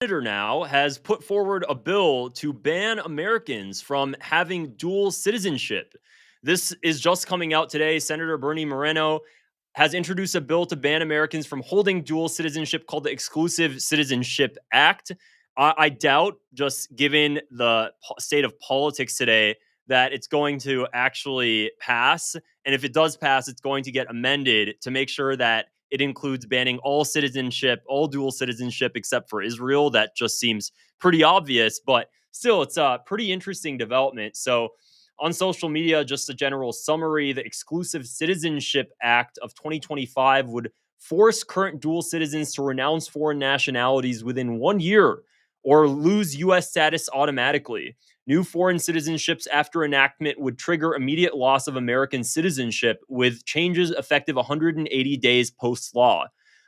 senator now has put forward a bill to ban Americans from having dual citizenship. This is just coming out today. Senator Bernie Moreno has introduced a bill to ban Americans from holding dual citizenship called the Exclusive Citizenship Act. I doubt, just given the state of politics today, that it's going to actually pass. And if it does pass, it's going to get amended to make sure that it includes banning all citizenship, all dual citizenship except for Israel. That just seems pretty obvious, but still, it's a pretty interesting development. So, on social media, just a general summary: the Exclusive Citizenship Act of 2025 would force current dual citizens to renounce foreign nationalities within 1 year or lose U.S. status automatically. New foreign citizenships after enactment would trigger immediate loss of American citizenship, with changes effective 180 days post-law.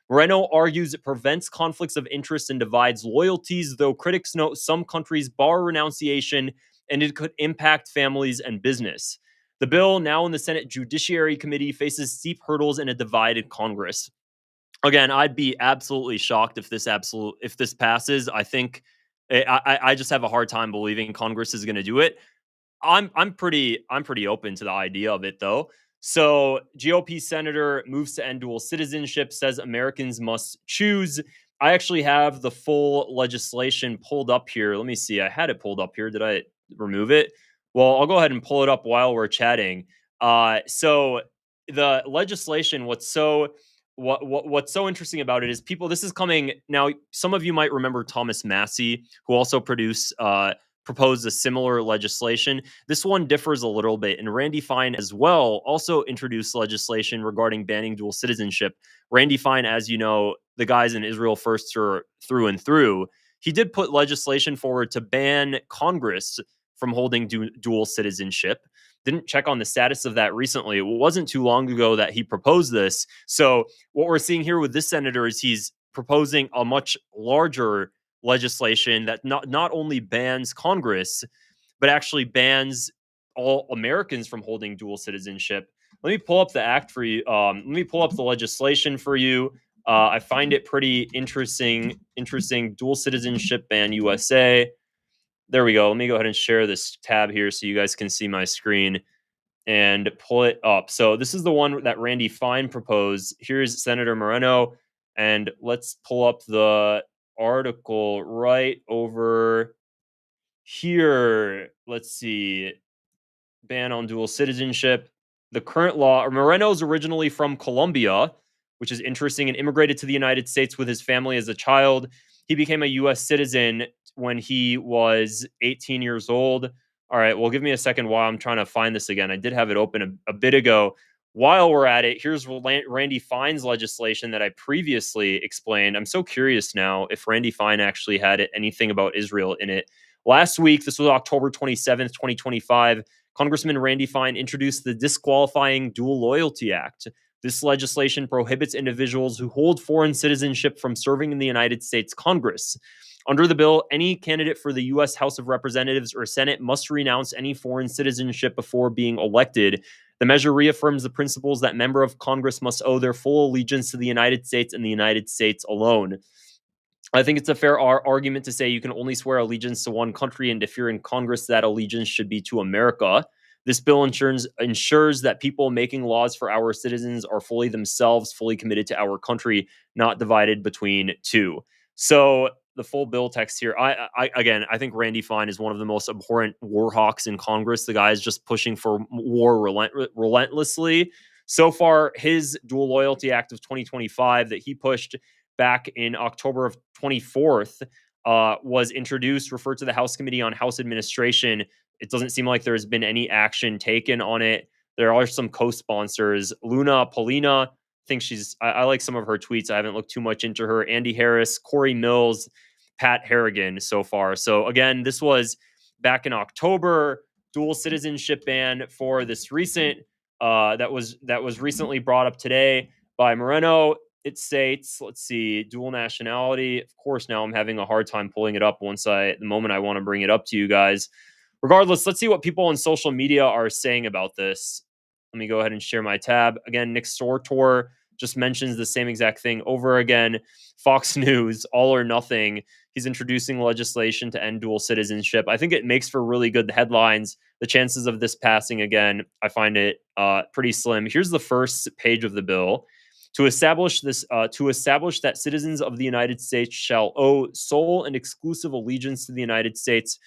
Moreno argues it prevents conflicts of interest and divides loyalties, though critics note some countries bar renunciation and it could impact families and business. The bill, now in the Senate Judiciary Committee, faces steep hurdles in a divided Congress. Again, I'd be absolutely shocked if this passes. I think I just have a hard time believing Congress is going to do it. I'm pretty open to the idea of it though. So GOP senator moves to end dual citizenship, says Americans must choose. I actually have the full legislation pulled up here. Let me see. I had it pulled up here. Did I remove it? Well, I'll go ahead and pull it up while we're chatting. So the legislation, what's so interesting about it is people, this is coming now. Some of you might remember Thomas Massie, who also proposed a similar legislation. This one differs a little bit, and Randy Fine as well also introduced legislation regarding banning dual citizenship. Randy Fine, as you know, the guy's an Israel first through and through. He did put legislation forward to ban Congress from holding dual citizenship. Didn't check on the status of that recently. It wasn't too long ago that he proposed this. So what we're seeing here with this senator is he's proposing a much larger legislation that not only bans Congress, but actually bans all Americans from holding dual citizenship. Let me pull up the act for you. Let me pull up the legislation for you. I find it pretty interesting. Dual citizenship ban USA. There we go. Let me go ahead and share this tab here so you guys can see my screen and pull it up. So this is the one that Randy Fine proposed. Here's Senator Moreno, and let's pull up the article right over here. Let's see. Ban on dual citizenship. The current law, Moreno is originally from Colombia, which is interesting, and immigrated to the United States with his family as a child. He became a U.S. citizen when he was 18 years old. All right, well, give me a second while I'm trying to find this again. I did have it open a bit ago. While we're at it, here's Randy Fine's legislation that I previously explained. I'm so curious now if Randy Fine actually had anything about Israel in it. Last week, this was October 27th, 2025, Congressman Randy Fine introduced the Disqualifying Dual Loyalty Act. This legislation prohibits individuals who hold foreign citizenship from serving in the United States Congress. Under the bill, any candidate for the U.S. House of Representatives or Senate must renounce any foreign citizenship before being elected. The measure reaffirms the principles that member of Congress must owe their full allegiance to the United States and the United States alone. I think it's a fair argument to say you can only swear allegiance to one country, and if you're in Congress, that allegiance should be to America. This bill ensures that people making laws for our citizens are fully themselves, fully committed to our country, not divided between two. So the full bill text here, I think Randy Fine is one of the most abhorrent war hawks in Congress. The guy is just pushing for war relentlessly. So far, his Dual Loyalty Act of 2025 that he pushed back in October of 24th was introduced, referred to the House Committee on House Administration. It doesn't seem like there's been any action taken on it. There are some co-sponsors. Luna Polina, I think I like some of her tweets. I haven't looked too much into her. Andy Harris, Corey Mills, Pat Harrigan so far. So again, this was back in October. Dual citizenship ban for this recent, that was recently brought up today by Moreno. It states, let's see, dual nationality. Of course, now I'm having a hard time pulling it up the moment I want to bring it up to you guys. Regardless, let's see what people on social media are saying about this. Let me go ahead and share my tab. Again, Nick Sortor just mentions the same exact thing over again. Fox News, all or nothing. He's introducing legislation to end dual citizenship. I think it makes for really good headlines. The chances of this passing again, I find it pretty slim. Here's the first page of the bill. To establish that citizens of the United States shall owe sole and exclusive allegiance to the United States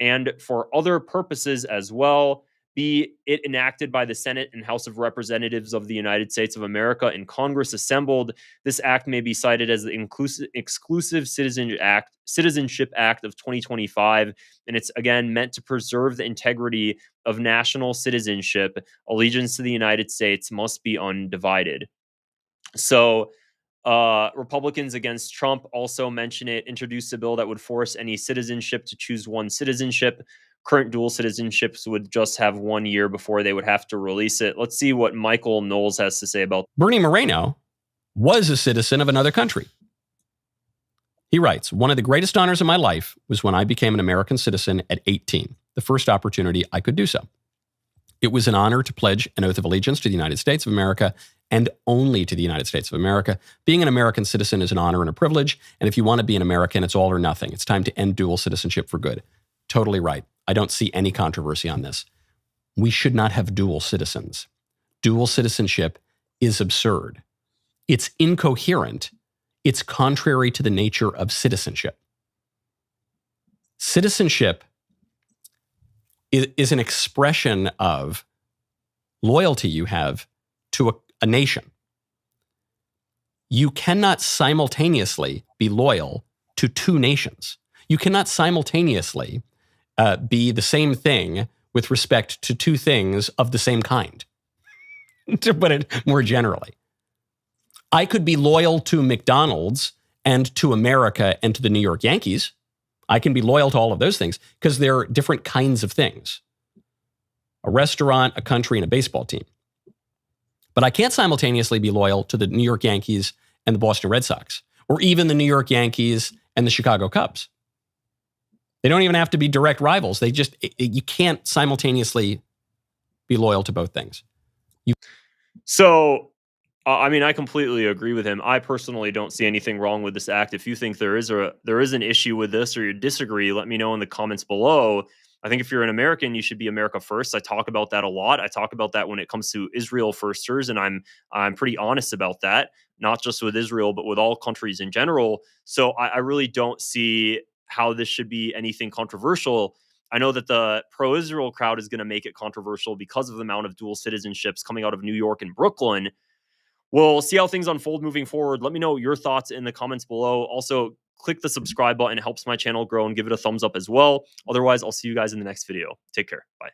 and for other purposes as well, be it enacted by the Senate and House of Representatives of the United States of America and Congress assembled. This act may be cited as the Exclusive Citizenship Act of 2025, and it's again meant to preserve the integrity of national citizenship. Allegiance to the United States must be undivided. So, Republicans against Trump also mention it, introduced a bill that would force any citizenship to choose one citizenship. Current dual citizenships would just have 1 year before they would have to release it. Let's see what Michael Knowles has to say about Bernie Moreno was a citizen of another country. He writes, one of the greatest honors of my life was when I became an American citizen at 18, the first opportunity I could do so. It was an honor to pledge an oath of allegiance to the United States of America and only to the United States of America. Being an American citizen is an honor and a privilege. And if you want to be an American, it's all or nothing. It's time to end dual citizenship for good. Totally right. I don't see any controversy on this. We should not have dual citizens. Dual citizenship is absurd. It's incoherent. It's contrary to the nature of citizenship. Citizenship is an expression of loyalty you have to a nation. You cannot simultaneously be loyal to two nations. You cannot simultaneously be the same thing with respect to two things of the same kind, to put it more generally. I could be loyal to McDonald's and to America and to the New York Yankees. I can be loyal to all of those things because they're different kinds of things. A restaurant, a country, and a baseball team. But I can't simultaneously be loyal to the New York Yankees and the Boston Red Sox, or even the New York Yankees and the Chicago Cubs. They don't even have to be direct rivals. You can't simultaneously be loyal to both things. I completely agree with him. I personally don't see anything wrong with this act. If you think there is an issue with this or you disagree, let me know in the comments below. I think if you're an American, you should be America first. I talk about that a lot. I talk about that when it comes to Israel firsters, and I'm pretty honest about that, not just with Israel, but with all countries in general. So I really don't see how this should be anything controversial. I know that the pro-Israel crowd is going to make it controversial because of the amount of dual citizenships coming out of New York and Brooklyn. We'll see how things unfold moving forward. Let me know your thoughts in the comments below. Also, click the subscribe button. It helps my channel grow, and give it a thumbs up as well. Otherwise, I'll see you guys in the next video. Take care. Bye.